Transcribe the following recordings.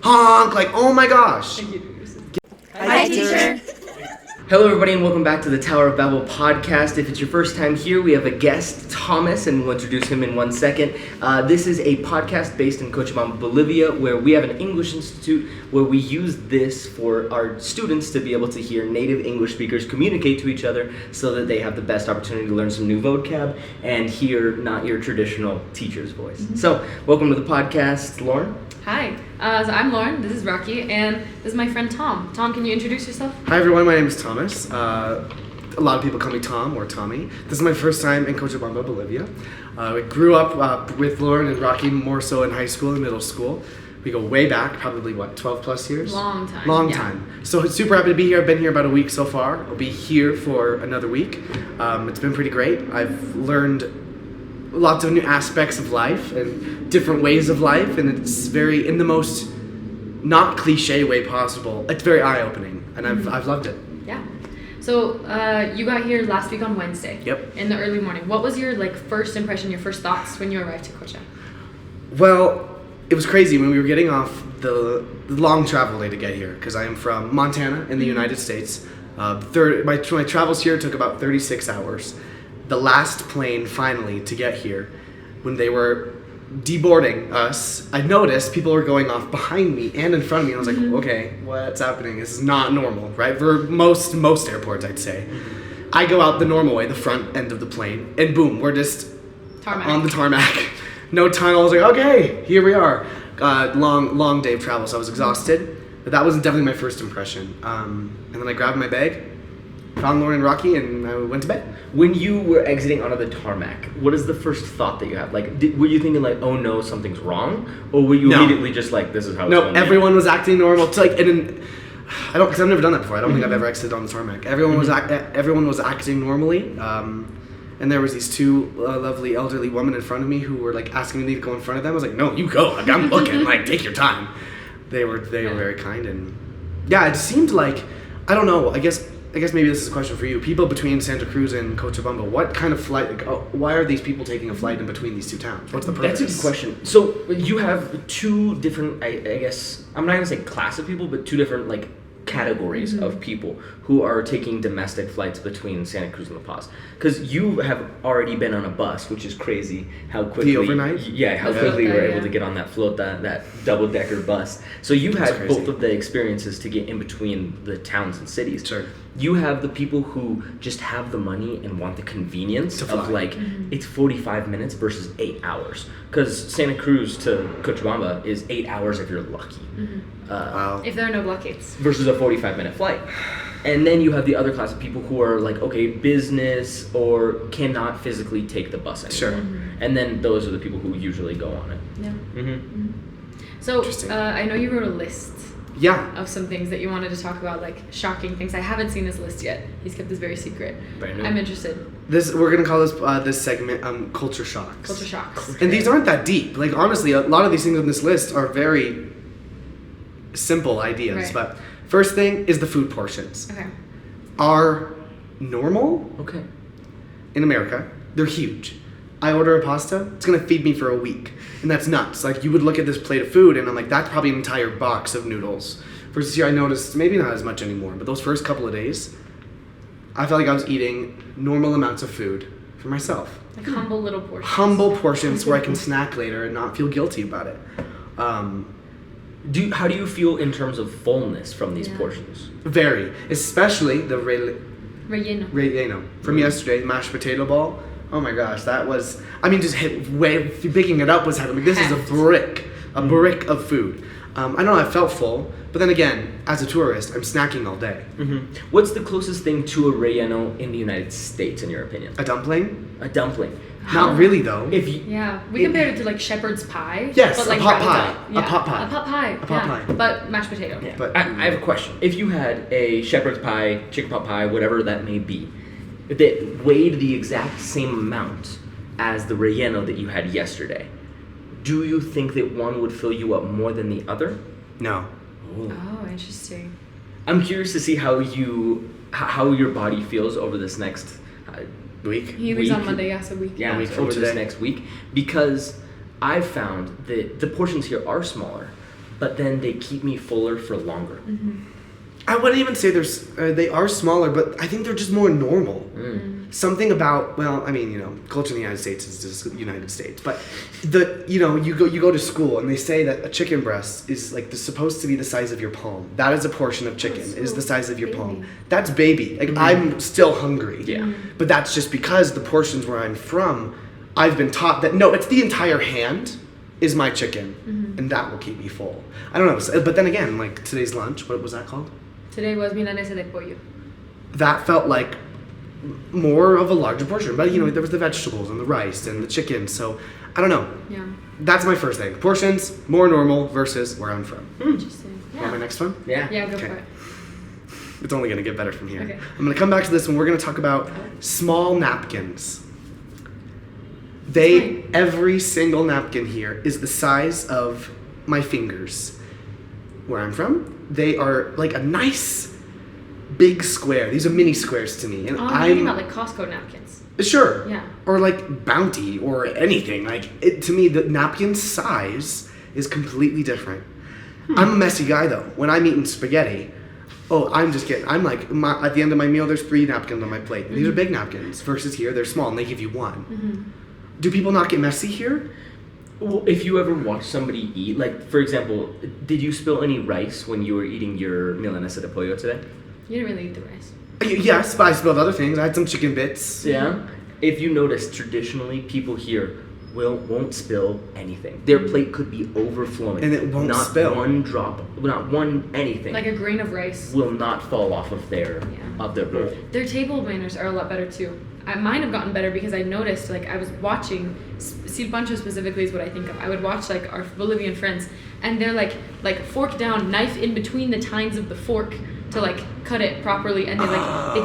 honk, like, oh my gosh. Hi, teacher. Hello, everybody, and welcome back to the Tower of Babel podcast. If it's your first time here, we have a guest, Thomas, and we'll introduce him in 1 second. This is a podcast based in Cochabamba, Bolivia, where we have an English institute where we use this for our students to be able to hear native English speakers communicate to each other so that they have the best opportunity to learn some new vocab and hear not your traditional teacher's voice. Mm-hmm. So, welcome to the podcast, Lauren. Hi, so I'm Lauren, this is Rocky, and this is my friend Tom. Tom, can you introduce yourself? Hi everyone, my name is Thomas. A lot of people call me Tom or Tommy. This is my first time in Cochabamba, Bolivia. We grew up with Lauren and Rocky more so in high school and middle school. We go way back, probably 12 plus years? Long time. Long time. So super happy to be here. I've been here about a week so far. I'll be here for another week. It's been pretty great. I've learned lots of new aspects of life and different ways of life, and it's very, in the most not cliche way possible, it's very eye-opening, and I've loved it. Yeah. So you got here last week on Wednesday. Yep. In the early morning. What was your first impression, your first thoughts when you arrived to Cocha? Well, it was crazy when we were getting off the long travel day to get here, because I am from Montana in the United States. My travels here took about 36 hours. The last plane finally to get here, when they were deboarding us, I noticed people were going off behind me and in front of me. And I was like, okay, what's happening? This is not normal, right? For most airports, I'd say. I go out the normal way, the front end of the plane, and boom, we're just on the tarmac. No tunnel. I was like, okay, here we are. Long day of travel, so I was exhausted. But that was definitely my first impression. And then I grabbed my bag, found Lauren and Rocky, and I went to bed. When you were exiting onto the tarmac, what is the first thought that you had? Were you thinking oh no, something's wrong? Or were you immediately just this is how it's going? No, everyone was acting normal. Because I've never done that before. I don't think I've ever exited on the tarmac. Everyone was acting normally. And there was these two lovely elderly women in front of me who were asking me to go in front of them. I was like, no, you go. I'm looking. Take your time. They were very kind, and yeah, it seemed I don't know. I guess maybe this is a question for you. People between Santa Cruz and Cochabamba, what kind of flight? Why are these people taking a flight in between these two towns? What's the purpose? That's a good question. So you have two different, I guess, I'm not going to say class of people, but two different categories of people who are taking domestic flights between Santa Cruz and La Paz. Because you have already been on a bus, which is crazy how quickly... The overnight? Yeah, how quickly you were able to get on that float, that double-decker bus. So you had both of the experiences to get in between the towns and cities. Sure. You have the people who just have the money and want the convenience of it's 45 minutes versus 8 hours. Because Santa Cruz to Cochabamba is 8 hours if you're lucky. Wow. If there are no blockades. Versus a 45-minute flight. And then you have the other class of people who are business or cannot physically take the bus anymore. Sure. And then those are the people who usually go on it. Yeah. So I know you wrote a list. Yeah. Of some things that you wanted to talk about, shocking things. I haven't seen this list yet. He's kept this very secret. I'm interested. We're gonna call this segment culture shocks. Culture shocks. And these aren't that deep. Honestly, a lot of these things on this list are very simple ideas. Right. But first thing is the food portions. Okay. Are normal. Okay. In America, they're huge. I order a pasta, it's gonna feed me for a week. And that's nuts. You would look at this plate of food and I'm that's probably an entire box of noodles. Versus here I noticed, maybe not as much anymore, but those first couple of days, I felt like I was eating normal amounts of food for myself. Humble little portions. Humble portions where I can snack later and not feel guilty about it. How do you feel in terms of fullness from these portions? Very. Especially the relleno. From yesterday, mashed potato ball. Oh my gosh, that was, picking it up was heavy. This is a brick of food. I don't know, I felt full, but then again, as a tourist, I'm snacking all day. What's the closest thing to a relleno in the United States, in your opinion? A dumpling? A dumpling. Not really, though. We compared it to shepherd's pie. Yes, but a pot pie. Yeah. A pot pie. A pot pie. A pot pie. But mashed potato. Yeah. But I have a question. If you had a shepherd's pie, chicken pot pie, whatever that may be, that weighed the exact same amount as the relleno that you had yesterday, do you think that one would fill you up more than the other? No. Oh, interesting. I'm curious to see how your body feels over this next week. He leaves on Monday, so week. Yeah, a week from over today. this next week, because I've found that the portions here are smaller, but then they keep me fuller for longer. I wouldn't even say they are smaller, but I think they're just more normal. Something about, well, I mean, culture in the United States is just the United States, but you go to school and they say that a chicken breast is like supposed to be the size of your palm. That is a portion of chicken is the size of your palm. That's baby. Like I'm still hungry. Yeah. But that's just because the portions where I'm from, I've been taught that no, it's the entire hand is my chicken, and that will keep me full. I don't know, but then again, like today's lunch, what was that called? Today was milanesa de pollo. That felt like more of a larger portion, but there was the vegetables and the rice and the chicken, so I don't know. Yeah. That's my first thing. Portions, more normal versus where I'm from. Interesting. Yeah. Want my next one? Yeah. Yeah, go Okay. for it. It's only going to get better from here. Okay. I'm going to come back to this one. We're going to talk about small napkins. Every single napkin here is the size of my fingers. Where I'm from, they are like a nice big square. These are mini squares to me. And I'm I'm thinking about like Costco napkins. Sure. Yeah. Or like Bounty or anything. Like to me, the napkin size is completely different. I'm a messy guy though. When I'm eating spaghetti, I'm like, at the end of my meal, there's 3 napkins on my plate. These are big napkins versus here, they're small and they give you 1. Do people not get messy here? Well, if you ever watch somebody eat, like, for example, did you spill any rice when you were eating your milanesa de pollo today? You didn't really eat the rice. Yes, but I spilled other things. I had some chicken bits. Yeah. If you notice, traditionally, people here won't spill anything. Their plate could be overflowing. And it won't not spill. Not one drop, not one anything. Like a grain of rice. Will not fall off of their bowl. Their table manners are a lot better too. Mine have gotten better because I noticed, like, I was watching, silpancho specifically is what I think of. I would watch, like, our Bolivian friends, and they're, like fork down, knife in between the tines of the fork to, like, cut it properly, and they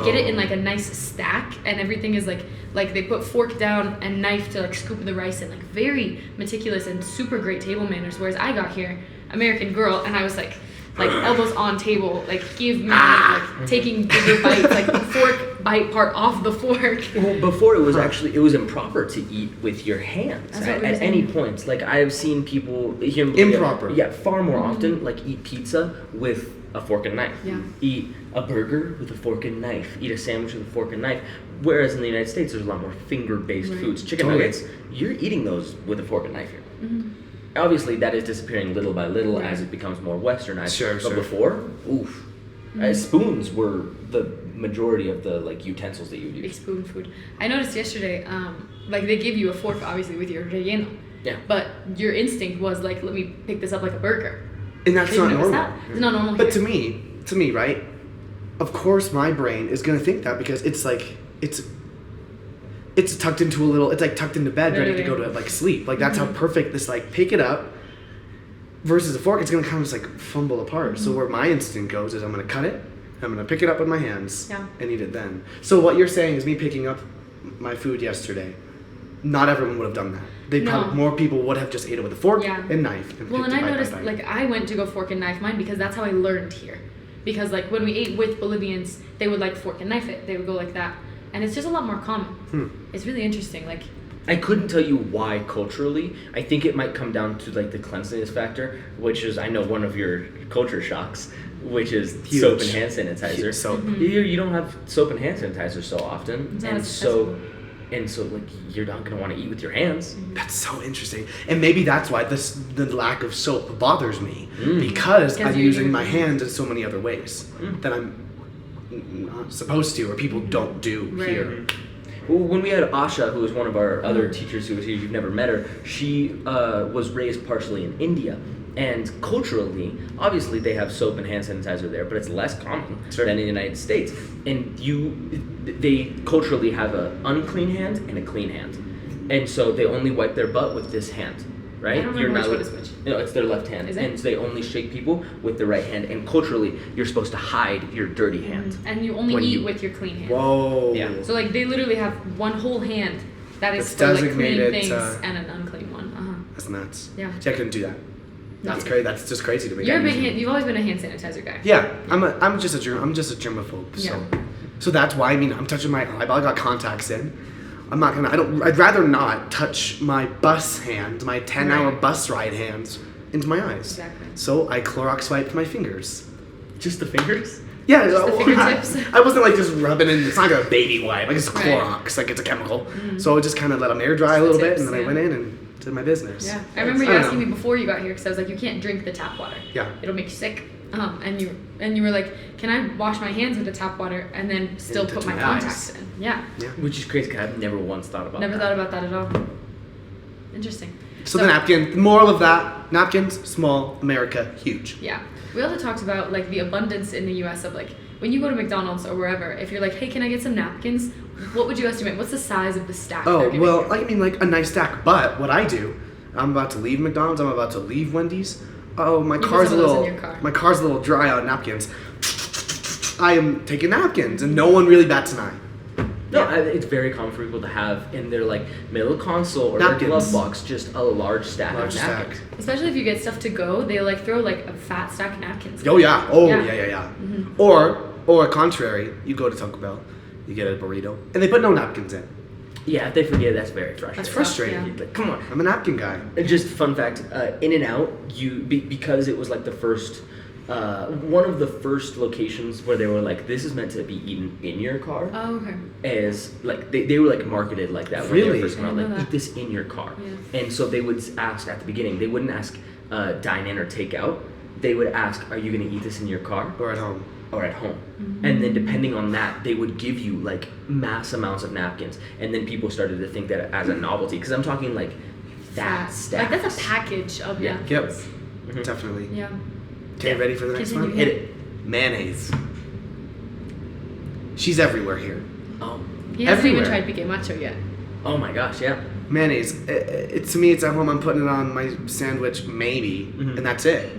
get it in, like, a nice stack, and everything is, like they put fork down and knife to, like, scoop the rice in, like, very meticulous and super great table manners, whereas I got here, American girl, and I was, like elbows on table, like give me, like taking bigger bites, like the fork bite part off the fork. Well, before it was improper to eat with your hands at any point. Like I have seen people here in Bolivia, improper. Far more often, like eat pizza with a fork and knife. Yeah. Eat a burger with a fork and knife. Eat a sandwich with a fork and knife. Whereas in the United States, there's a lot more finger-based foods. Chicken nuggets, you're eating those with a fork and knife here. Obviously, that is disappearing little by little as it becomes more westernized. But before, spoons were the majority of the utensils that you would use. Big spoon food. I noticed yesterday, they give you a fork obviously with your relleno. Yeah. But your instinct was like, let me pick this up like a burger. And that's not normal. It's not normal But here. to me, right? Of course, my brain is gonna think that because it's tucked into tucked into bed, ready to go to sleep. Like that's how perfect this pick it up versus a fork. It's gonna kind of just fumble apart. So where my instinct goes is I'm gonna cut it, I'm gonna pick it up with my hands and eat it then. So what you're saying is me picking up my food yesterday. Not everyone would have done that. More people would have just ate it with a fork and knife. And I noticed I went to go fork and knife mine because that's how I learned here. Because when we ate with Bolivians, they would fork and knife it. They would go like that. And it's just a lot more common. It's really interesting. I couldn't tell you why culturally. I think it might come down to the cleanliness factor, which is I know one of your culture shocks, which is huge. Soap and hand sanitizer. Huge soap. You don't have soap and hand sanitizer so often, and so you're not gonna want to eat with your hands. That's so interesting, and maybe that's why the lack of soap bothers me because I'm using my hands in so many other ways that I'm not supposed to, or people don't do here. Well, when we had Asha, who was one of our other teachers who was here, you've never met her, she was raised partially in India. And culturally, obviously they have soap and hand sanitizer there, but it's less common than in the United States. And they culturally have an unclean hand and a clean hand. And so they only wipe their butt with this hand, right? I don't remember which one is which. No, it's their left hand. Is it? And so they only shake people with their right hand. And culturally, you're supposed to hide your dirty hand. And you only eat with your clean hand. Whoa. Yeah. So they literally have one whole hand that is for clean things and an unclean one. That's nuts. Yeah. See, I couldn't do that. That's crazy. That's just crazy to me. You've always been a hand sanitizer guy. Yeah, I'm just a germaphobe. So that's why I'm touching my eyeball. I got contacts in. I'd rather not touch my bus hand, my 10-hour bus ride hands into my eyes. Exactly. So I Clorox wiped my fingers. Just the fingers? Yeah, Just the fingertips? I wasn't like just rubbing in. It's not like a baby wipe. Like it's Right. Clorox. Like it's a chemical. So I just kind of let them air dry a little bit, and then I Tips, went yeah. in and did my business. Yeah, I remember you I don't asking know. me before you got here because I was like, you can't drink the tap water. Yeah. It'll make you sick. And you were like, can I wash my hands with the tap water and then still And put touch my my eyes. contacts in? Yeah. Which is crazy because I've never once thought about Never that. thought about that at all. Interesting. So the napkin. The moral of that: napkins, small. America, huge. Yeah. We also talked about like the abundance in the U.S. of like when you go to McDonald's or wherever, if you're like, hey, can I get some napkins? What would you estimate? What's the size of the stack? Oh, they're giving well, you? I mean, like a nice stack. But what I do, I'm about to leave McDonald's. I'm about to leave Wendy's. Oh, my You put car's a some of those little. in your car. My car's a little dry on napkins. I am taking napkins, and no one really bats an eye. No, it's very common for people to have in their like middle console or their Napkins. glove box just a large stack Large of stack. napkins. Especially if you get stuff to go, they like throw like a fat stack of napkins. Oh yeah. Oh Yeah. yeah. Or contrary, you go to Taco Bell, you get a burrito, and they put no napkins in. Yeah, if they forget, that's very frustrating. That's frustrating. Yeah. Like, come on. I'm a napkin guy. And just fun fact, In-N-Out, because it was like the first, one of the first locations where they were like, this is meant to be eaten in your car. Oh, okay. As like they were like marketed like that when Really? they were first coming out, I didn't like know eat this in your car. Yeah. And so they would ask at the beginning, they wouldn't ask dine in or take out. They would ask, are you gonna eat this in your car Or at home. or at home? And then depending on that, they would give you like mass amounts of napkins. And then people started to think that as a novelty, because I'm talking like that Fat. stack. Like that's a package of Yeah. napkins. Yep. Definitely. Yeah. Okay, ready for the next Continue. one? Hit it. Mayonnaise. She's everywhere here. Oh. He hasn't even Everywhere. tried BK Macho yet. Oh my gosh, yeah. Mayonnaise. To me, it's at home. I'm putting it on my sandwich, maybe, Mhm. and that's it.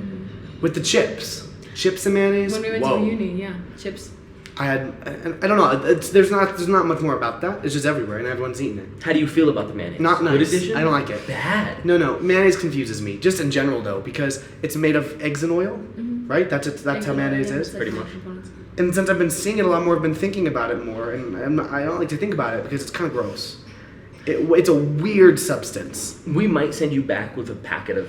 With the chips, chips and mayonnaise. When we went whoa. to uni, yeah, chips. I don't know. There's not much more about that. It's just everywhere, and everyone's eating it. How do you feel about the mayonnaise? Not Good nice. addition? I don't like it. Bad. No. Mayonnaise confuses me. Just in general, though, because it's made of eggs and oil, right? That's how mayonnaise is. Pretty much. And since I've been seeing it a lot more, I've been thinking about it more, and I don't like to think about it because it's kind of gross. It's a weird substance. We might send you back with a packet of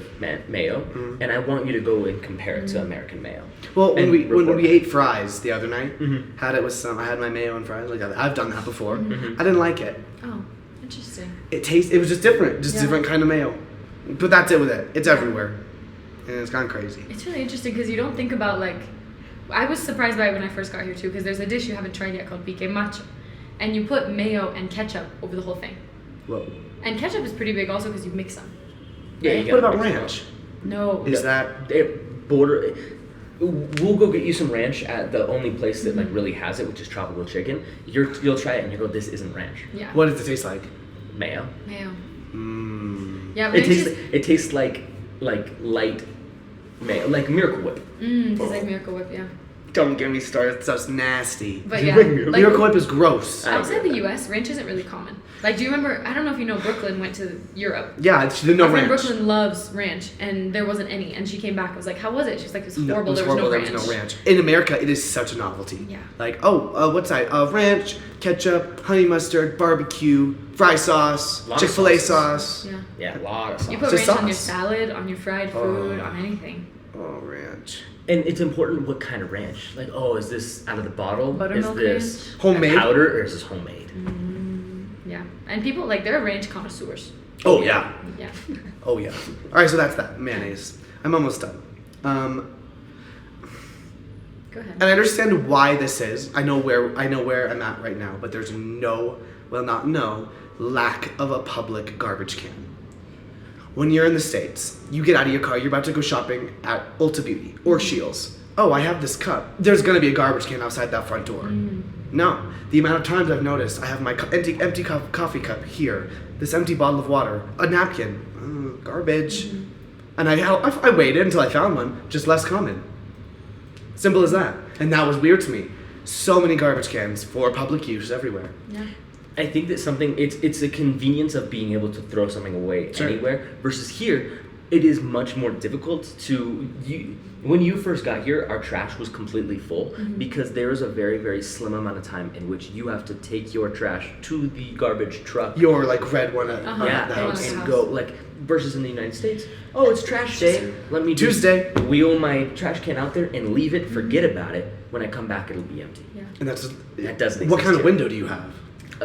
mayo, Mm-hmm. and I want you to go and compare it to American mayo. Well, when And we report ate fries the other night, Mhm. had it with some. I had my mayo and fries. Like I've done that before. Mhm. I didn't like it. Oh, interesting. It was just different, just Yeah. a different kind of mayo. But that's it with it. It's everywhere, and it's gone crazy. It's really interesting because you don't think about like. I was surprised by it when I first got here too because there's a dish you haven't tried yet called BK Macho, and you put mayo and ketchup over the whole thing. Whoa. And ketchup is pretty big also because you mix them. Yeah, you What gotta about mix it ranch? No. Is that We'll go get you some ranch at the only place that like really has it, which is Tropical Chicken. You'll try it and you go, this isn't ranch. Yeah. what does it taste like? Mayo. Mayo. Mmm. Yeah, but It tastes like light mayo, like Miracle Whip. tastes like Miracle Whip, yeah. Don't get me started. That stuff's nasty. But yeah, Miracle like, Miracle Whip is gross. outside the U.S., ranch isn't really common. Like, do you remember? I don't know if you know. Brooklyn went to Europe. Yeah, it's no My friend ranch. Brooklyn loves ranch, and there wasn't any. And she came back. I was like, "How was it?" She's like, "It was No, horrible. it was there was horrible. no ranch." There was no ranch. In America, it is such a novelty. Yeah. Like, what's that? Ranch, ketchup, honey mustard, barbecue, fry sauce, Lot of Chick-fil-A sauces. sauce. Yeah. Yeah, a lot of sauce. You put Just ranch on your sauce. salad, on your fried food, Oh. on anything. Oh, ranch. And it's important what kind of ranch. Like, is this out of the bottle? Buttermilk is this ranch? Homemade? powder or is this homemade? Yeah. And people like they're ranch connoisseurs. Oh, yeah. Yeah. Oh, yeah. All right, so that's that. Mayonnaise. I'm almost done. Go ahead. And I understand why this is. I know where I'm at right now, but there's lack of a public garbage can. When you're in the States, you get out of your car, you're about to go shopping at Ulta Beauty or Shields. Oh, I have this cup. There's gonna be a garbage can outside that front door. No, the amount of times I've noticed, I have my empty coffee cup here, this empty bottle of water, a napkin, garbage, and I waited until I found one. Just less common. Simple as that. And that was weird to me. So many garbage cans for public use everywhere. Yeah. I think that it's the convenience of being able to throw something away Sure. anywhere versus here. it is much more difficult when you first got here, our trash was completely full because there is a very, very slim amount of time in which you have to take your trash to the garbage truck. Your like red one at Yeah, the house. and go like versus in the United States. Oh, it's trash day. Let me Tuesday. Wheel my trash can out there and leave it. Forget about it. When I come back, it'll be empty. Yeah. And that doesn't What exist kind of here. window do you have?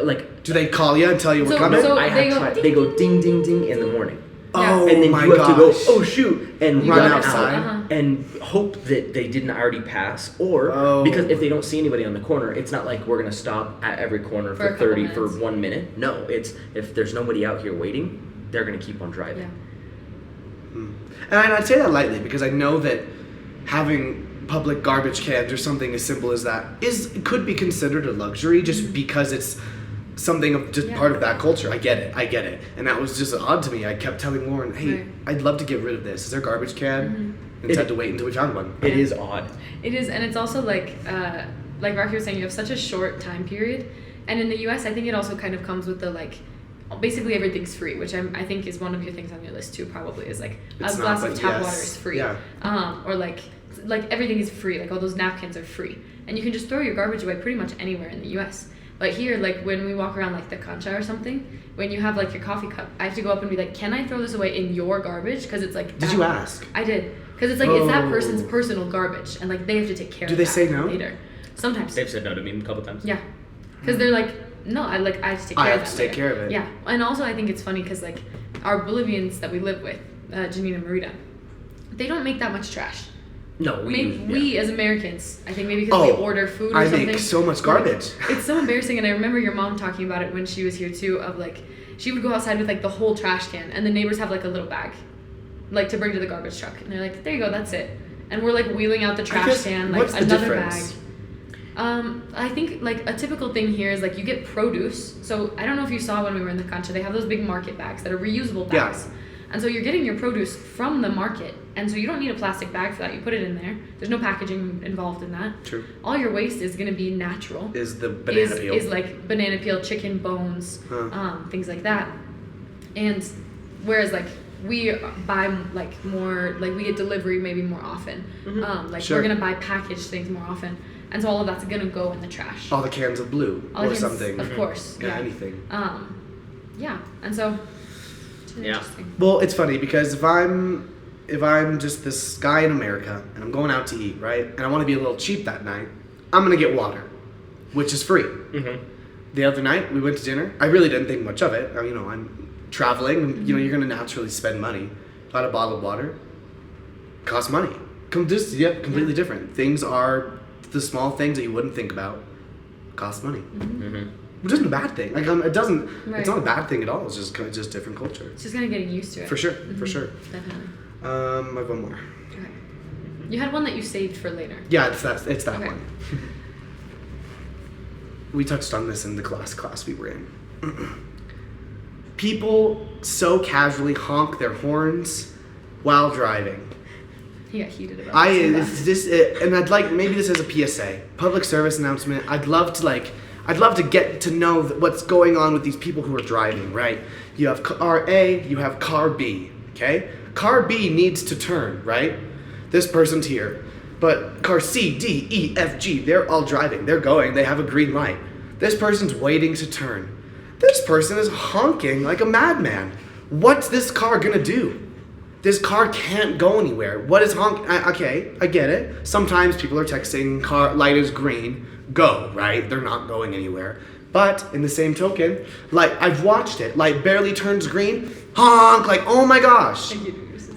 Like, Do they call you and tell you we're So- coming? so- I they have go tried. ding, They go ding, ding, ding, ding in the morning. Oh And then my you have to go, gosh. oh shoot, and You run go outside outside. and hope that they didn't already pass. Or because if they don't see anybody on the corner, it's not like we're gonna stop at every corner For a for couple 30 minutes. 1 minute. No, it's if there's nobody out here waiting, they're gonna keep on driving. Yeah. And I'd say that lightly because I know that having public garbage cans or something as simple as that could be considered a luxury just because it's something of just part of that culture. I get it. And that was just odd to me. I kept telling Lauren, hey, Right. I'd love to get rid of this. Is there a garbage can? And had to wait until we found one. It is odd. It is, and it's also like Rocky was saying, you have such a short time period, and in the U.S., I think it also kind of comes with the like, basically everything's free, which I think is one of your things on your list too. Probably is like It's a not, glass but of tap yes. water is free, Yeah. or like everything is free. Like all those napkins are free, and you can just throw your garbage away pretty much anywhere in the U.S. But here, like when we walk around like the Concha or something, when you have like your coffee cup, I have to go up and be like, can I throw this away in your garbage? Because it's like. Did you ask? I did. Because it's like, it's that Oh. person's personal garbage, and like they have to take care Do of they that say no? later. Sometimes. They've said no to me a couple times. Yeah. Because they're like, no, I have to take care I of have that to take later. care of it. Yeah. And also I think it's funny because like our Bolivians that we live with, Janine and Marita, they don't make that much trash. No, We as Americans, I think maybe because we order food or I something. make so much like, garbage. it's so embarrassing, and I remember your mom talking about it when she was here too, of like, she would go outside with like the whole trash can, and the neighbors have like a little bag, like to bring to the garbage truck. And they're like, there you go, that's it. And we're like wheeling out the trash can, like what's the another difference? bag. I think like a typical thing here is like you get produce. So I don't know if you saw when we were in the Concha, they have those big market bags that are reusable bags. Yeah. And so you're getting your produce from the market. And so you don't need a plastic bag for that. You put it in there. There's no packaging involved in that. True. All your waste is going to be natural. Is the banana peel. Is like banana peel, chicken bones, things like that. And whereas like we buy like more, like we get delivery maybe more often. Like Sure. we're going to buy packaged things more often. And so all of that's going to go in the trash. All the cans of blue All the or cans, something. Of course. Yeah, anything. Yeah. And so it's really interesting. Well, it's funny because if I'm just this guy in America and I'm going out to eat, right, and I want to be a little cheap that night, I'm gonna get water, which is free. The other night we went to dinner. I really didn't think much of it. I'm traveling, and you're gonna naturally spend money. Got a bottle of water. Costs money. Completely different. Things are the small things that you wouldn't think about. Cost money. Which isn't a bad thing. Like it doesn't. Right. It's not a bad thing at all. It's just different culture. It's just kind of getting used to it. For sure. For sure. Definitely. I have one more. Okay. You had one that you saved for later. Yeah, it's that Okay. one. We touched on this in the class we were in. People so casually honk their horns while driving. He got heated about this. And I'd like, maybe this is a PSA, public service announcement. I'd love to get to know what's going on with these people who are driving, right? You have car A, you have car B, okay? Car B needs to turn, right? This person's here. But car C, D, E, F, G, they're all driving. They're going. They have a green light. This person's waiting to turn. This person is honking like a madman. What's this car gonna do? This car can't go anywhere. What is honk? Okay, I get it. Sometimes people are texting, car light is green, go, right? They're not going anywhere. But in the same token, like I've watched it, light barely turns green, honk, like oh my gosh.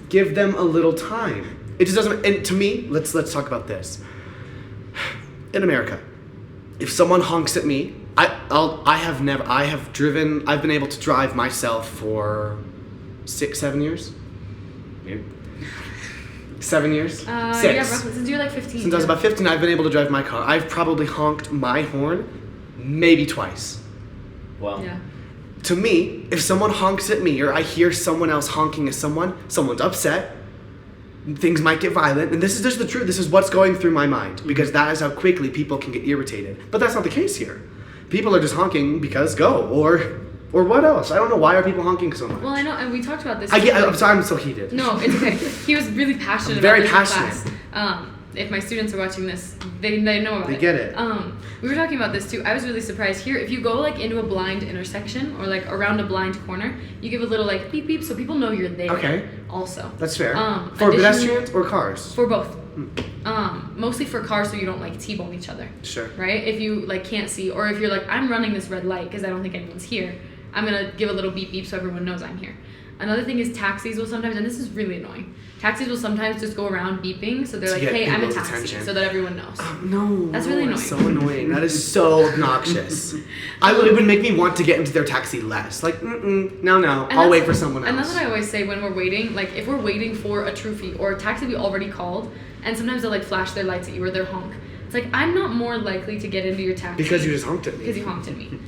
Give them a little time. It just doesn't. And to me, let's talk about this. In America, if someone honks at me, I've been able to drive myself for 6-7 years. 7 years? 6. Yeah, roughly. Since you're like 15. Since I was about 15, I've been able to drive my car. I've probably honked my horn maybe twice. Wow. Yeah. To me, if someone honks at me or I hear someone else honking at someone's upset, things might get violent. And this is just the truth. This is what's going through my mind because that is how quickly people can get irritated. But that's not the case here. People are just honking because go or Or what else? I don't know. Why are people honking so much? Well, I know, and we talked about this. I'm sorry, I'm so heated. No, it's okay. He was really passionate very about this passionate. in class. If my students are watching this, they know about it. They get it. We were talking about this too. I was really surprised here. If you go like into a blind intersection or like around a blind corner, you give a little like beep beep so people know you're there. Okay. Also. That's fair. For pedestrians or cars? For both. Mostly for cars so you don't like T-bone each other. Sure. Right? If you like can't see, or if you're like, I'm running this red light because I don't think anyone's here, I'm gonna give a little beep beep so everyone knows I'm here. Another thing is taxis will sometimes, and this is really annoying, taxis will sometimes just go around beeping so they're like, hey, I'm a taxi, attention. so that everyone knows. No. That's really annoying. So annoying. That is so obnoxious. It would make me want to get into their taxi less. Like, no, I'll wait for someone else. And that's what I always say when we're waiting, like if we're waiting for a true fee or a taxi we already called, and sometimes they'll like flash their lights at you or they'll honk. It's like, I'm not more likely to get into your taxi. Because you just honked at me. Because you honked at me.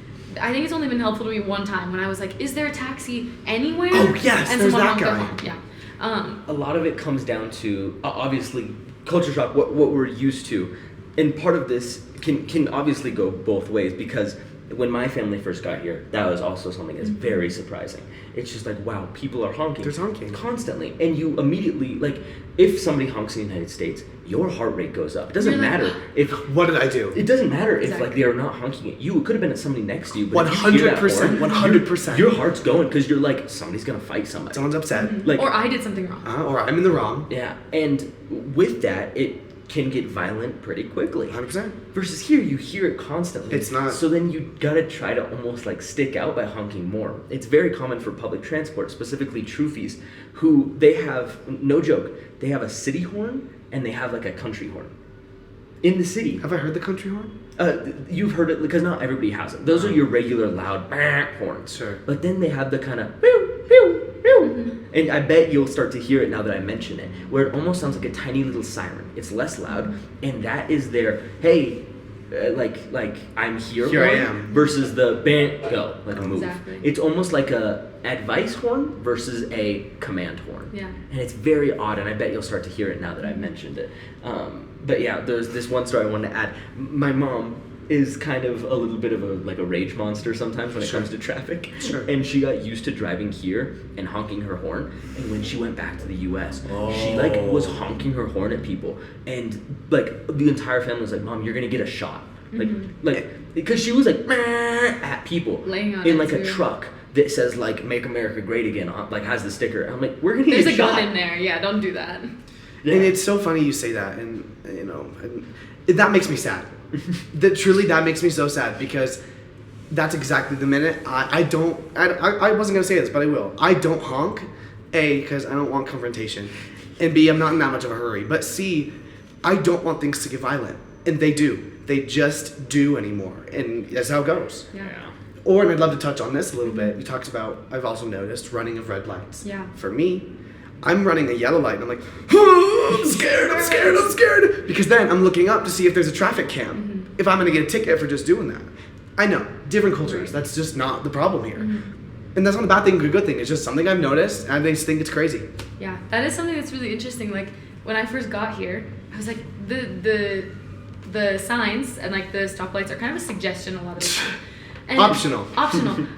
I think it's only been helpful to me one time when I was like, is there a taxi anywhere? Oh, yes, and there's someone that honked guy. their horn. Yeah. A lot of it comes down to obviously culture shock, what we're used to, and part of this can obviously go both ways, because when my family first got here, that was also something that's very surprising. It's just like, wow, people are honking. There's honking constantly, and you immediately, like, if somebody honks in the United States, your heart rate goes up. It doesn't matter if what did I do? It doesn't matter if Exactly. like they are not honking at you. It could have been at somebody next to you. But 100%. 100%. Your heart's going because you're like, somebody's gonna fight somebody. Someone's upset. Like, Or I did something wrong. Or I'm in the wrong. yeah, and with that, it can get violent pretty quickly. 100%. Versus here, you hear it constantly. It's not. So then you gotta try to almost like stick out by honking more. It's very common for public transport, specifically Troofies, who they have, no joke, they have a city horn and they have like a country horn. In the city. Have I heard the country horn? You've heard it, because not everybody has it. Those are your regular loud horns. Sure. But then they have the kind of pew, pew, pew. And I bet you'll start to hear it now that I mention it, where it almost sounds like a tiny little siren. It's less loud, and that is their, hey, like I'm here Here I horn am. versus the bam, go, like a move. Exactly. It's almost like a advice horn versus a command horn. Yeah. And it's very odd, and I bet you'll start to hear it now that I mentioned it. But yeah, there's this one story I wanted to add. My mom is kind of a little bit of a rage monster sometimes when it comes to traffic. Sure. And she got used to driving here and honking her horn. And when she went back to the US, she was honking her horn at people. And like the entire family was like, Mom, you're gonna get a shot. Like because she was like at people Laying on in it like a too. truck that says like "Make America Great Again," like has the sticker. I'm like, we're gonna There's get a shot. gun in there. Yeah, don't do that. Yeah. And it's so funny you say that, and that makes me sad. That makes me so sad, because that's exactly the minute I wasn't gonna say this, but I will. I don't honk, A, because I don't want confrontation, and B, I'm not in that much of a hurry, but C, I don't want things to get violent, and they do. They just do anymore, and that's how it goes. Yeah. Or, and I'd love to touch on this a little bit. You talked about, I've also noticed, running of red lights. Yeah. For me, I'm running a yellow light and I'm like, oh, I'm scared. Because then I'm looking up to see if there's a traffic cam. If I'm going to get a ticket for just doing that. I know, different cultures. Right. That's just not the problem here. And that's not a bad thing or a good thing. It's just something I've noticed, and I just think it's crazy. Yeah, that is something that's really interesting. Like when I first got here, I was like, the signs and like the stoplights are kind of a suggestion a lot of the time. And Optional.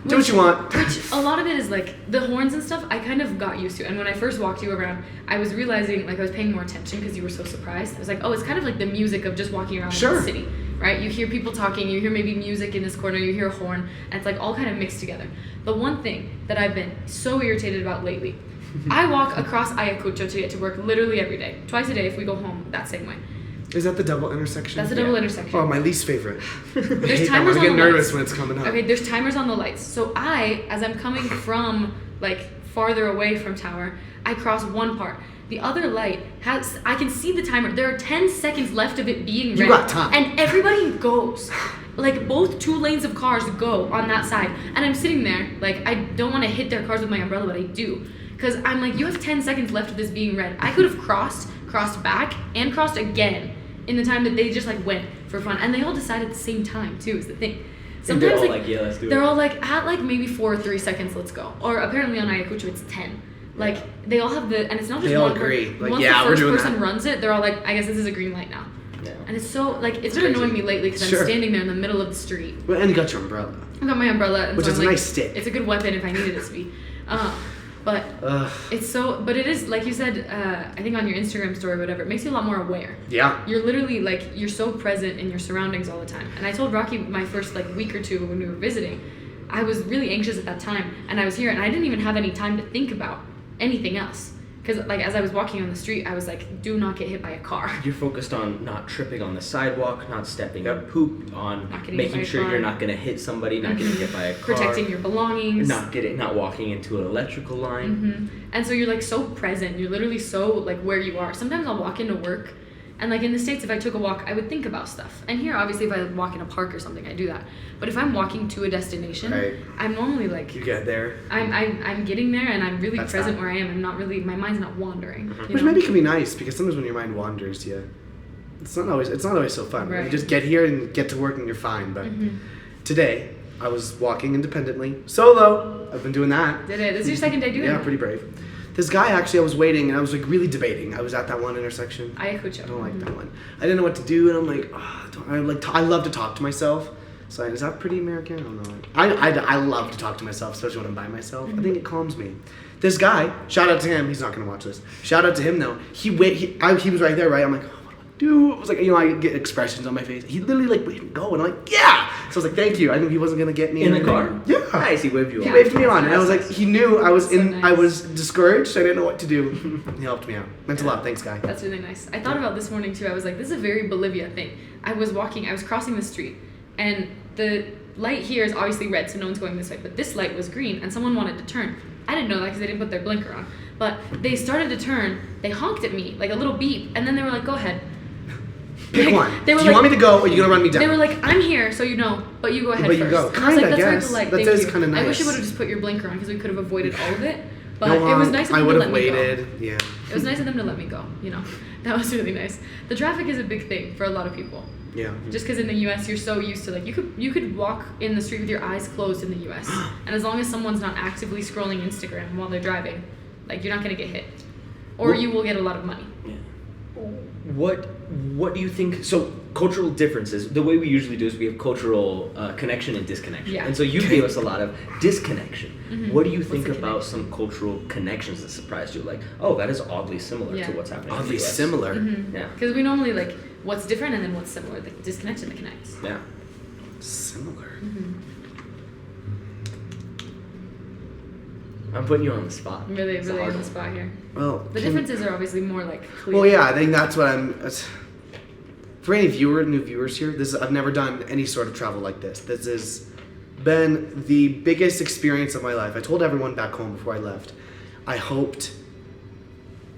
Do what you want. Which a lot of it is like the horns and stuff I kind of got used to. And when I first walked you around, I was realizing, like I was paying more attention because you were so surprised. I was like, oh, it's kind of like the music of just walking around Sure. the city, right? You hear people talking, you hear maybe music in this corner, you hear a horn, and it's like all kind of mixed together. The one thing that I've been so irritated about lately, I walk across Ayacucho to get to work literally every day. Twice a day if we go home that same way. Is that the double intersection? That's a double intersection. Oh, my least favorite. There's I hate that timers one. I on get the nervous lights. when it's coming up. Okay, there's timers on the lights. So as I'm coming from like farther away from Tower, I cross one part. The other light I can see the timer. There are 10 seconds left of it being red. You got time. And everybody goes. Like both 2 lanes of cars go on that side. And I'm sitting there, like I don't want to hit their cars with my umbrella, but I do. Because I'm like, you have 10 seconds left of this being red. I could have crossed back, and crossed again in the time that they just like went for fun. And they all decided at the same time too, is the thing. And they're all like, yeah, let's do it. They're all like, at like maybe 4 or 3 seconds, let's go. Or apparently on Ayacucho it's 10. Like they all have and it's not just They all one agree. person. Like, Once yeah, the we're first doing person that. runs it, they're all like, I guess this is a green light now. Yeah. And it's so, like, it's been annoying me lately because I'm standing there in the middle of the street. Well, and you got your umbrella. I got my umbrella. And Which so is I'm a like, nice stick. It's a good weapon if I needed it to be. But it's so, but it is, like you said, I think on your Instagram story or whatever, it makes you a lot more aware. Yeah. You're literally, like, you're so present in your surroundings all the time. And I told Rocky my first, like, week or two when we were visiting, I was really anxious at that time. And I was here and I didn't even have any time to think about anything else. Because, like, as I was walking on the street, I was like, do not get hit by a car. You're focused on not tripping on the sidewalk, not stepping up poop, on making sure you're not going to hit somebody, not getting hit by a car. Protecting your belongings. Not walking into an electrical line. Mm-hmm. And so you're, like, so present. You're literally so, like, where you are. Sometimes I'll walk into work, and, like, in the States, if I took a walk, I would think about stuff. And here, obviously, if I walk in a park or something, I do that. But if I'm walking to a destination, I'm normally, like... You get there. I'm getting there, and I'm really present where I am. I'm not really... My mind's not wandering. Mm-hmm. Which maybe can be nice, because sometimes when your mind wanders, it's not always so fun. Right? You just get here and get to work and you're fine. But today, I was walking independently, solo. I've been doing that. Did it? This is your second day doing that? Yeah, pretty brave. This guy, actually, I was waiting, and I was, like, really debating. I was at that one intersection. Ayacucho. I don't like that one. I didn't know what to do, and I'm like, I love to talk to myself. So is that pretty American? I don't know. I love to talk to myself, especially when I'm by myself. I think it calms me. This guy, shout out to him. He's not going to watch this. Shout out to him, though. He was right there, right? I'm like, oh, what do I do? It was like, I get expressions on my face. He literally, like, wait and go, and I'm like, yeah! So I was like, thank you. I knew he wasn't going to get me in the car. Yeah. Nice, he waved you on. He waved me on, and I was like, he knew I was Nice. I was discouraged. I didn't know what to do. He helped me out. Meant a lot. Thanks, guy. That's really nice. I thought about this morning, too. I was like, this is a very Bolivia thing. I was crossing the street, and the light here is obviously red, so no one's going this way, but this light was green, and someone wanted to turn. I didn't know that because they didn't put their blinker on. But they started to turn, they honked at me, like a little beep, and then they were like, go ahead. Pick one. They were Do you want me to go, or are you going to run me down? They were like, I'm here, so you know, but you go ahead But first. you go. And I was like, Kinda, that's very yes. polite, That thank is you. kinda I wish you nice. would have just put your blinker on because we could have avoided all of it. But No, it was nice of them to let me go. Yeah. It was nice of them to let me go, That was really nice. The traffic is a big thing for a lot of people. Yeah. Just because in the U.S. you're so used to, like, you could walk in the street with your eyes closed in the U.S. and as long as someone's not actively scrolling Instagram while they're driving, like, you're not gonna get hit, or you will get a lot of money. Yeah. What do you think? So cultural differences. The way we usually do is we have cultural connection and disconnection. Yeah. And so you gave us a lot of disconnection. Mm-hmm. What do you think about some cultural connections that surprised you? Like, oh, that is oddly similar to what's happening. Oddly in the US. similar. Mm-hmm. Yeah. Because we normally like what's different and then what's similar. The disconnect and the connects. Yeah. Similar. Mm-hmm. I'm putting you on the spot. Really on the spot here. Well, the differences are obviously more like clear. Well, yeah, I think that's what for any new viewers here, I've never done any sort of travel like this. This has been the biggest experience of my life. I told everyone back home before I left, I hoped,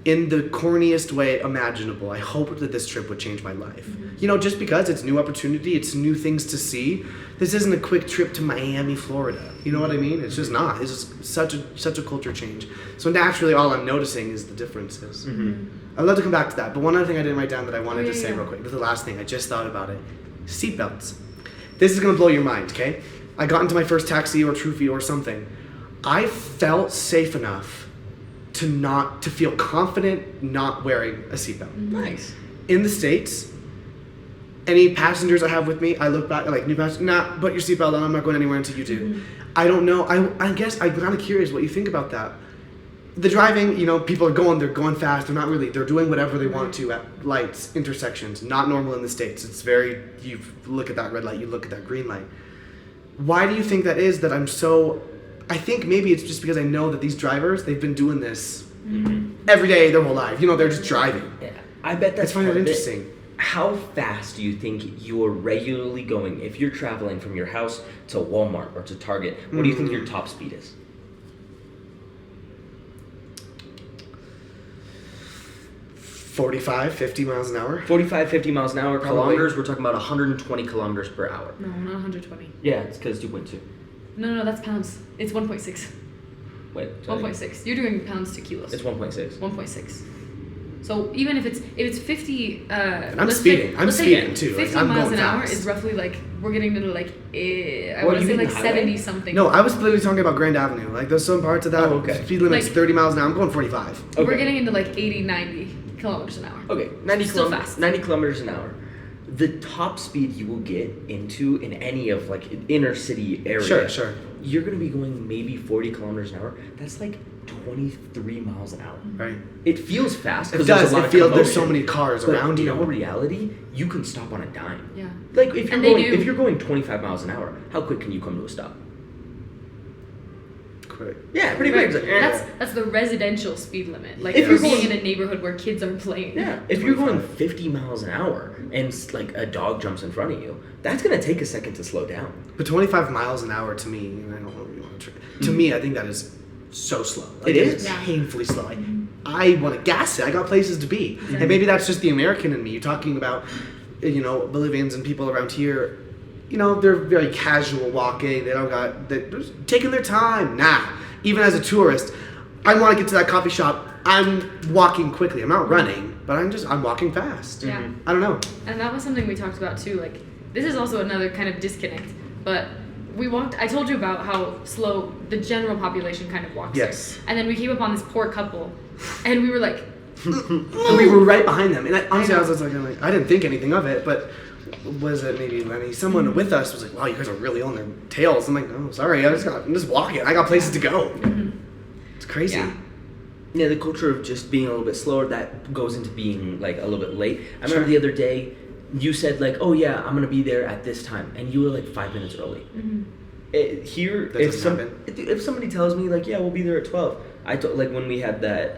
in the corniest way imaginable, I hoped that this trip would change my life. Mm-hmm. Just because it's new opportunity, it's new things to see. This isn't a quick trip to Miami, Florida. You know what I mean? It's just not. It's just such a culture change. So naturally, all I'm noticing is the differences. Mm-hmm. I'd love to come back to that, but one other thing I didn't write down that I wanted to say real quick. This is the last thing. I just thought about it. Seatbelts. This is gonna blow your mind, okay? I got into my first taxi or Troofy or something. I felt safe enough to feel confident not wearing a seatbelt. Nice. In the States, any passengers I have with me, I look back, like, new passengers, put your seatbelt on, I'm not going anywhere until you do. Mm-hmm. I don't know, I guess I'm kind of curious what you think about that. The driving, people are they're going fast, they're doing whatever they want to at lights, intersections, not normal in the States. It's you look at that red light, you look at that green light. Why do you think that is that I think maybe it's just because I know that these drivers, they've been doing this every day their whole life. They're just driving. Yeah. I bet that's I find it interesting. How fast do you think you're regularly going if you're traveling from your house to Walmart or to Target? What do you think your top speed is? 45, 50 miles an hour? 45, 50 miles an hour. Probably. Kilometers, we're talking about 120 kilometers per hour. No, not 120. Yeah, it's because 2.2. No, that's pounds. It's 1.6. Wait. 1.6. You're doing pounds to kilos. It's 1.6. 1.6. So even if it's 50, I'm speeding. I'm speeding too. 50 I'm miles going an hour fast. is roughly like we're getting into like I What, want to you say mean like the highway? 70 something. No, I was literally talking about Grand Avenue. Like there's some parts of that speed limit's Like- 30 miles an hour. I'm going 45. We're getting into like 80, 90 kilometers an hour. Okay, 90 Still kilometers. fast. 90 kilometers an hour. the top speed you will get into in any of like an inner city area. Sure. You're gonna be going maybe 40 kilometers an hour. That's like 23 miles an hour. Right. It feels fast It because does. there's a lot It feels of there's so commotion, many cars but around you. in all reality, you can stop on a dime. Yeah. Like if And they do. if you're going 25 miles an hour, how quick can you come to a stop? Quick. Yeah, pretty Right. quick. That's the residential speed limit. Like If for you're being going- in a neighborhood where kids are playing. Yeah, if you're going 25. 50 miles an hour and like a dog jumps in front of you, that's gonna take a second to slow down. But 25 miles an hour to me, and I don't know if you want to to me, I think that is so slow. It is? Yeah. painfully slow. I want to gas it. I got places to be. And maybe that's just the American in me. You're talking about, Bolivians and people around here, they're very casual walking. They don't got, they're taking their time. Nah. Even as a tourist, I want to get to that coffee shop. I'm walking quickly. I'm not running, but I'm walking fast. Yeah. I don't know. And that was something we talked about too. Like, this is also another kind of disconnect. But I told you about how slow the general population kind of walks. Yes. There. And then we came upon this poor couple, and we were like, And we were right behind them. And honestly, I I know. was like, I didn't think anything of it, but was it maybe Lenny? Someone with us was like, wow, you guys are really on their tails. I'm like, oh, sorry, I'm just walking. I got places to go. It's crazy. Yeah. Yeah, the culture of just being a little bit slower, that goes into being like a little bit late. I Sure. remember the other day, you said like, oh yeah, I'm gonna be there at this time, and you were like 5 minutes early. Here, That doesn't happen. if somebody tells me like, yeah, we'll be there at 12, like when we had that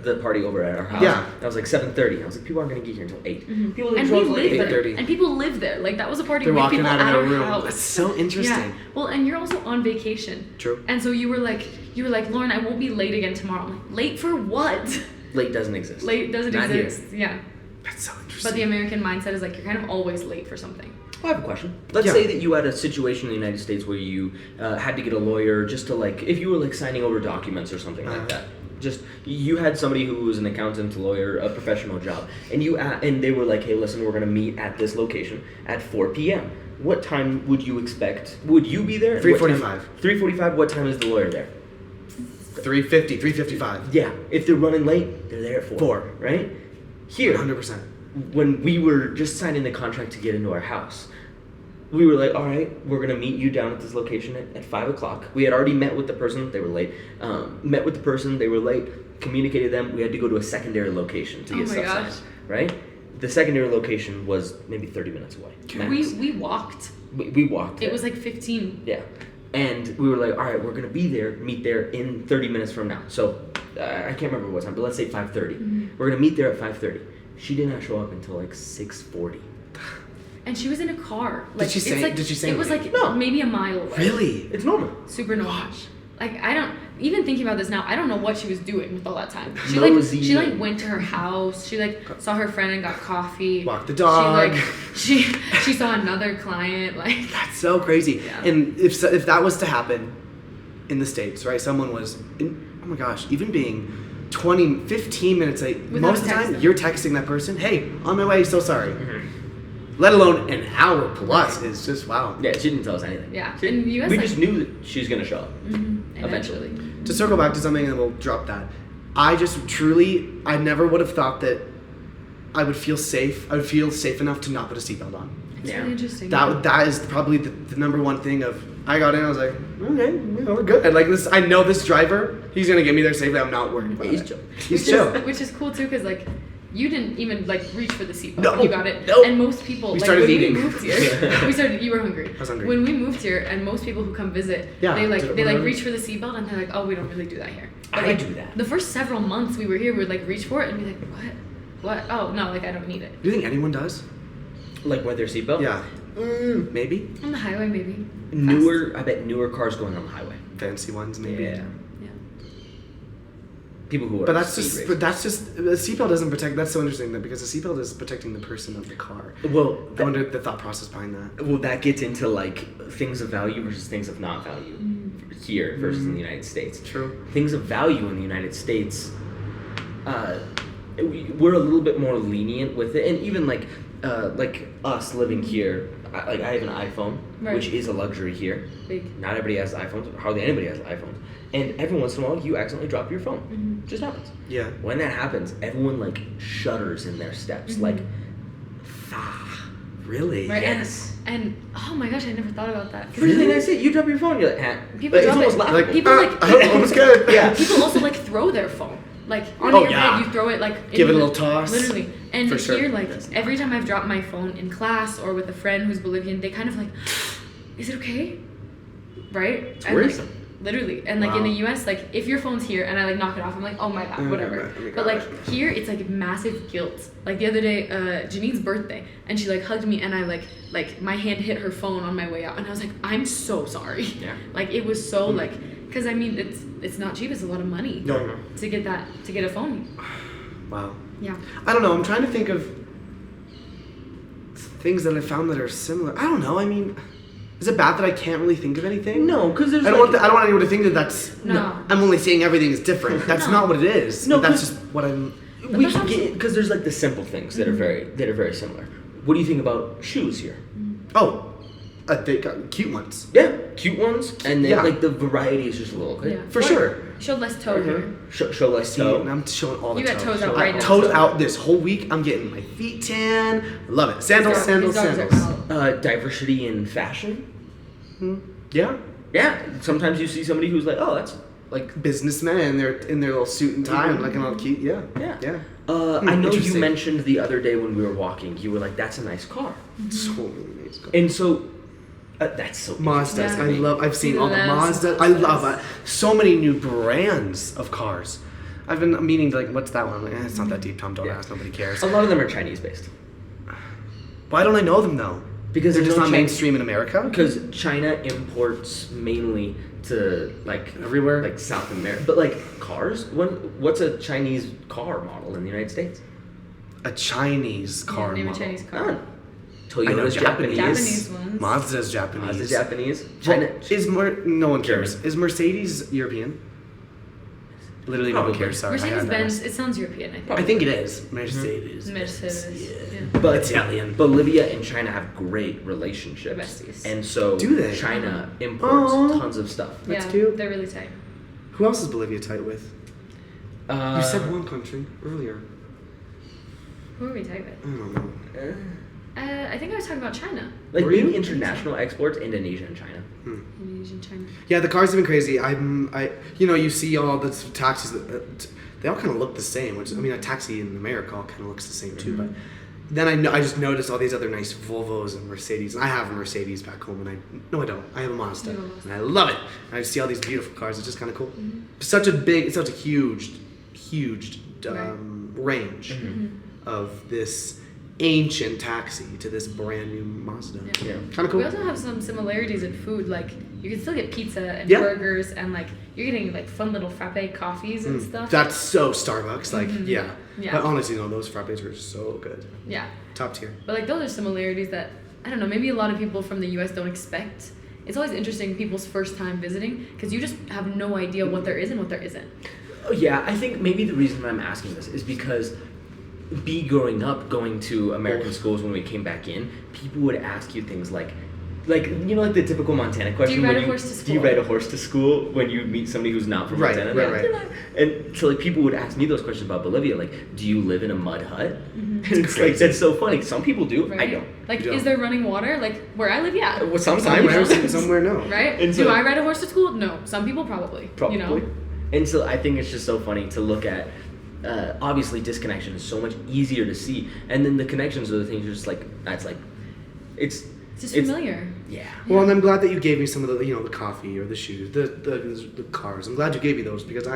the party over at our house, Yeah. I was like 7:30. I was like, people aren't gonna get here until 8. People and show we up like live there. 8:30. And people live there. Like, that was a party They're with walking people out of at their our room. house. That's so interesting. Yeah. Well, and you're also on vacation. True. And so you were like, Lauren, I won't be late again tomorrow. I'm like, late for what? Late doesn't exist. Late doesn't Not here. exist. Yeah. That's so interesting. But the American mindset is like, you're kind of always late for something. I have a question. Let's Yeah. say that you had a situation in the United States where you had to get a lawyer just to like, if you were like signing over documents or something like that. Just you had somebody who was an accountant, a lawyer, a professional job, and and they were like, hey, listen, we're gonna meet at this location at 4 p.m. What time would you expect? Would you be there? 3:45. 3:45. What time is the lawyer there? 3:50, 3:55. Yeah. If they're running late, they're there at 4. 4. Right? Here, 100%. when we were just signing the contract to get into our house, we were like, all right, we're going to meet you down at this location at 5 o'clock. We had already met with the person. They were late. Met with the person. They were late. Communicated them. We had to go to a secondary location to Oh get my stuff gosh. signed. Right? The secondary location was maybe 30 minutes away. Max. We walked. We walked there. It was like 15. Yeah. And we were like, all right, we're going to be there, meet there in 30 minutes from now. So I can't remember what time, but let's say 5:30. We're going to meet there at 5:30. She did not show up until like 6:40. And she was in a car. Like, she it's say- like, did she say It was like anything? No. maybe a mile away. Really? It's normal. Super normal. Like, I don't even thinking about this now. I don't know what she was doing with all that time. Nosy. She went to her house. She like saw her friend and got coffee. Walked the dog. She saw another client. Like, That's so crazy. Yeah. And if that was to happen in the States, right? Someone was, oh my gosh, even being 15 minutes late. Without Most of the time, texting. you're texting that person, hey, on my way, so sorry. Let alone an hour plus is just wow. Yeah, she didn't tell us anything. Yeah, She- and you guys, we like- just knew that she was going to show up. eventually. To circle back to something, and then we'll drop that. I never would have thought that I would feel safe. I would feel safe enough to not put a seatbelt on. It's Yeah. really interesting. That is probably the number one thing of, I got in, I was like, okay, yeah, we're good. Like this, I know this driver, he's gonna get me there safely, I'm not worried about He's it. chill. He's chill. Which is cool too, because like you didn't even like reach for the seatbelt. No, You got it. no. And most people We like started when eating. we moved here, you were hungry. I was hungry. When we moved here, and most people who come visit, Yeah, they we're- reach for the seatbelt and they're like, oh, we don't really do that here. But, I like, do that. The first several months we were here, we would like reach for it and be like, what? Oh no, like I don't need it. Do you think anyone does? Like with their seatbelt? Yeah. Maybe. On the highway, maybe. I bet newer cars going on the highway. Fancy ones, maybe. Yeah. Yeah. People who are But that's speed just. racers. But that's just. The seatbelt doesn't protect. That's so interesting. That because the seatbelt is protecting the person of the car. Well, I wonder the thought process behind that. well, that gets into like things of value versus things of not value here versus in the United States. True. Things of value in the United States, we're a little bit more lenient with it, and even like us living here, I have an iPhone, Right. which is a luxury here. Big. Not everybody has iPhones. Hardly anybody has iPhones. And every once in a while, you accidentally drop your phone. Just happens. Yeah. When that happens, everyone like shudders in their steps, like, Really? Right? Yes. And oh my gosh, I never thought about that. First thing I see, you drop your phone, you're like, People it's drop almost it. laughable. People almost good. Yeah. People also like throw their phone. Like on Oh, your yeah. head, you throw it like Give it a in- little toss. Literally. And For sure. here, like every time I've dropped my phone in class or with a friend who's Bolivian, they kind of like, is it okay? Right? It's And, like, worrisome. literally. And like in Wow. the US, like if your phone's here and I like knock it off, I'm like, oh my god, whatever. But like here, it's like massive guilt. Like the other day, Janine's birthday, and she like hugged me, and I like my hand hit her phone on my way out, and I was like, I'm so sorry. Yeah. Like it was so like, because I mean it's not cheap. It's a lot of money No. to get a phone. Wow. Yeah. I don't know. I'm trying to think of things that I found that are similar. I don't know. I mean, is it bad that I can't really think of anything? No, because there's I don't want anyone to think that that's. No. I'm only saying everything is different. That's No. not what it is. No, that's 'cause- just what I'm. we that's can get because there's like the simple things that are very similar. What do you think about shoes here? Oh, they got cute ones. Yeah, cute ones, and then Yeah. like the variety is just a little. Yeah. For sure. Showed less toe here. Show less See, toe. and I'm showing all the You got toes. toes out I- right now. Toes out this whole week. I'm getting my feet tan. Love it. Sandals, His sandals, dogs are sandals. out. Diversity in fashion. Yeah. Yeah, sometimes you see somebody who's like, oh, that's like. Businessmen in their little suit and tie and looking all cute. Yeah. Yeah. Yeah. I know you Interesting. mentioned the other day when we were walking, you were like, "That's a nice car," So nice. and so that's so Mazdas. Yeah. I've seen all the Loves Mazdas. I love so many new brands of cars. I've been meaning to, like, what's that one? I'm like, it's not that deep, Tom. Don't Yeah. ask. Nobody cares. A lot of them are Chinese based Why don't I know them though? because They're there's just no not Chinese- mainstream in America. Because China imports mainly to like Everywhere? like South America. But like cars, what's a Chinese car model in the United States? A Chinese car Name a model. Chinese car. None. I know Toyota's Japanese. Japanese. Japanese ones. Mazda's Japanese. Mazda's Japanese. Well, China. no one cares. German. Is Mercedes European? Literally no one Probably. cares. Sorry, I Mercedes had that. Benz. It sounds European. I think. I think it is. Mercedes. Mercedes. Yeah. Yeah. But Italian. Bolivia and China have great relationships. Besties. And so Do they? China imports Aw. tons of stuff. That's yeah, cute. They're really tight. Who else is Bolivia tight with? You said one country earlier. Who are we tight with? I don't know. I think I was talking about China. Like Were big you? international exports, Indonesia and China. Indonesian China. Yeah, the cars have been crazy. You see all the taxis. They all kind of look the same. Which I mean, a taxi in America all kind of looks the same too. But then I just noticed all these other nice Volvos and Mercedes. And I have a Mercedes back home, and I don't. I have a Mazda, You have a Mazda. and I love it. And I see all these beautiful cars. It's just kind of cool. Such a huge range of this ancient taxi to this brand new Mazda. Yeah. Yeah. Kind of cool. We also have some similarities in food. Like you can still get pizza and Yeah. burgers, and like you're getting like fun little frappe coffees and stuff. That's so Starbucks. Like, yeah. Yeah. But honestly, no, those frappes are so good. Yeah. Top tier. But like those are similarities that I don't know. Maybe a lot of people from the U.S. don't expect. It's always interesting people's first time visiting because you just have no idea what there is and what there isn't. Oh, yeah, I think maybe the reason I'm asking this is because growing up going to American schools when we came back in, people would ask you things like the typical Montana question. ride when a horse to Do you school? ride a horse to school when you meet somebody who's not from Right, Montana? right. And so like people would ask me those questions about Bolivia, like, do you live in a mud hut? And it's crazy. like that's so funny. Some people do. Right? I don't. Like, You don't. is there running water? Like where I live, yeah. Well, sometimes. Somewhere, no. Right? And Do so- I ride a horse to school? No. Some people probably. Probably. You know. And so I think it's just so funny to look at. Obviously, disconnection is so much easier to see, and then the connections are the things you're just like, that's like, it's It's just familiar. yeah. Well, and I'm glad that you gave me some of the, the coffee or the shoes, the cars. I'm glad you gave me those because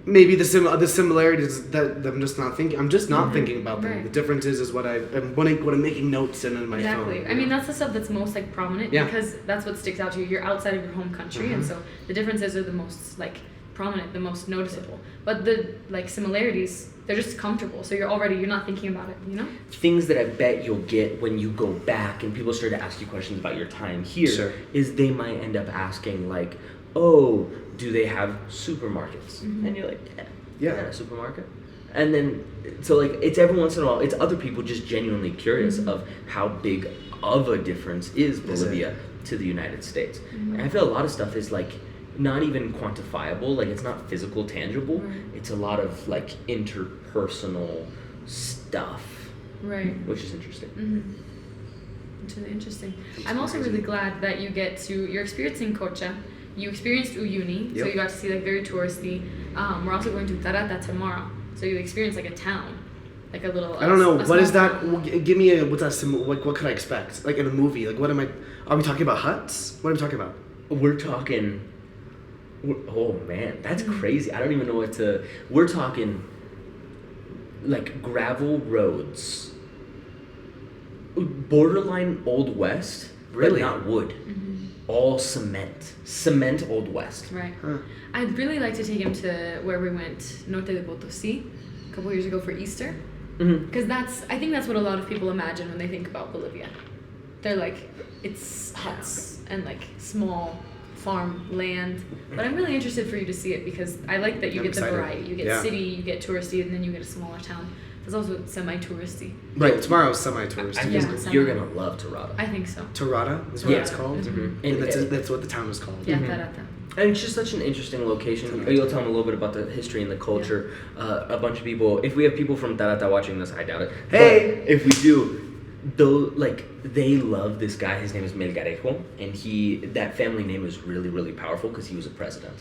maybe the similarities that I'm just not thinking. I'm just not thinking about them. Right. The difference is what I'm making notes in my Exactly. phone. I mean, that's the stuff that's most like prominent Yeah. because that's what sticks out to you. You're outside of your home country, and so the differences are the most like prominent, the most noticeable. But the like similarities, they're just comfortable. So you're not thinking about it. You know. Things that I bet you'll get when you go back and people start to ask you questions about your time here Sure. is they might end up asking like, oh, do they have supermarkets? And you're like, yeah, Yeah. a supermarket. And then, so like, it's every once in a while, it's other people just genuinely curious of how big of a difference is Bolivia to the United States. And I feel a lot of stuff is like, not even quantifiable, like it's not physical, tangible. Right. It's a lot of like interpersonal stuff Right. which is interesting. It's really interesting. I'm also really glad that you're experiencing Cocha. You experienced Uyuni, so Yep. you got to see like very touristy. We're also going to Tarata tomorrow, so you experience like a town, like a little. I don't know. What is small that? town. Give me what's that? Like, what could I expect? Like in a movie? Like, what am I? Are we talking about huts? What are we talking about? We're talking. Oh man, that's crazy. I don't even know what to. We're talking like gravel roads, borderline Old West, Really? but not wood. All cement Old West. Right. Huh. I'd really like to take him to where we went, Norte de Potosí, a couple years ago for Easter. Because I think that's what a lot of people imagine when they think about Bolivia. They're like, it's huts and like small farm land. But I'm really interested for you to see it because I like that you I'm get the excited. variety. You get Yeah. city, you get touristy, and then you get a smaller town. It's also semi-touristy. Right. Tomorrow's semi-tourist. I Yeah, think semi. you're gonna love Tarata. I think so. Tarata is what Yeah. it's called. Mhm. And that's what the town is called. Yeah, Mhm. Tarata. And it's just such an interesting location. You'll tell them a little bit about the history and the culture. A bunch of people. If we have people from Tarata watching this, I doubt it. Hey! But if we do, though, like they love this guy. His name is Melgarejo, and that family name is really, really powerful because he was a president,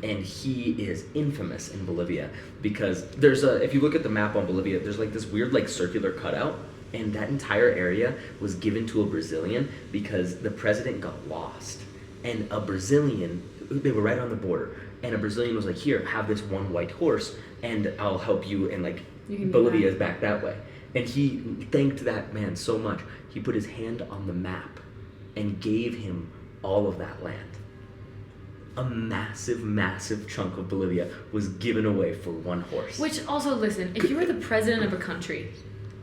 and he is infamous in Bolivia because if you look at the map on Bolivia, there's like this weird like circular cutout. And that entire area was given to a Brazilian because the president got lost. And a Brazilian, they were right on the border, and a Brazilian was like, here, have this one white horse, and I'll help you, and like, You can do Bolivia that. is back that way. And he thanked that man so much, he put his hand on the map and gave him all of that land. A massive, massive chunk of Bolivia was given away for one horse. Which also, listen, if you were the president of a country,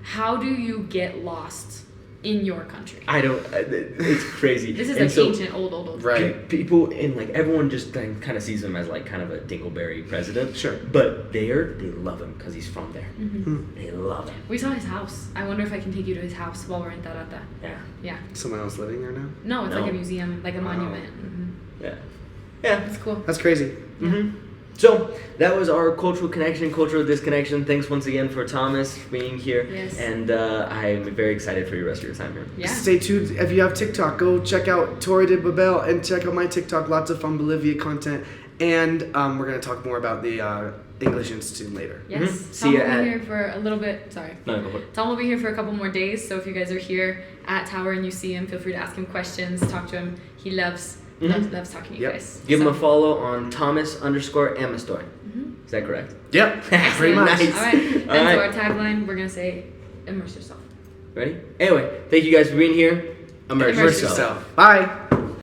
how do you get lost in your country? I don't, it's crazy. This is And like so- ancient, old. Right. People and like everyone just kind of sees him as like kind of a dingleberry president. Sure. But they love him because he's from there. They love him. We saw his house. I wonder if I can take you to his house while we're in Tarata. Yeah. Yeah. Someone else living there now? No, it's No. like a museum, like a Wow. monument. Yeah. Yeah. It's cool. That's crazy. So that was our cultural connection, cultural disconnection. Thanks once again for Thomas being here. Yes. And I'm very excited for your rest of your time here. Yeah. Stay tuned. If you have TikTok, go check out Torre de Babel and check out my TikTok. Lots of fun Bolivia content. And we're going to talk more about the English Institute later. Yes. See Tom ya will be at- here for a little bit. Sorry. No, go for it. Tom will be here for a couple more days. So if you guys are here at Tower and you see him, feel free to ask him questions, talk to him. He loves talking to you Yep. guys. Give him So- a follow on Thomas_Amastor. Is that correct? Yep. Pretty much. Nice. All right. And All right. so our tagline, we're gonna say, immerse yourself. Ready? Anyway, thank you guys for being here. Immerse Immerse yourself. Bye.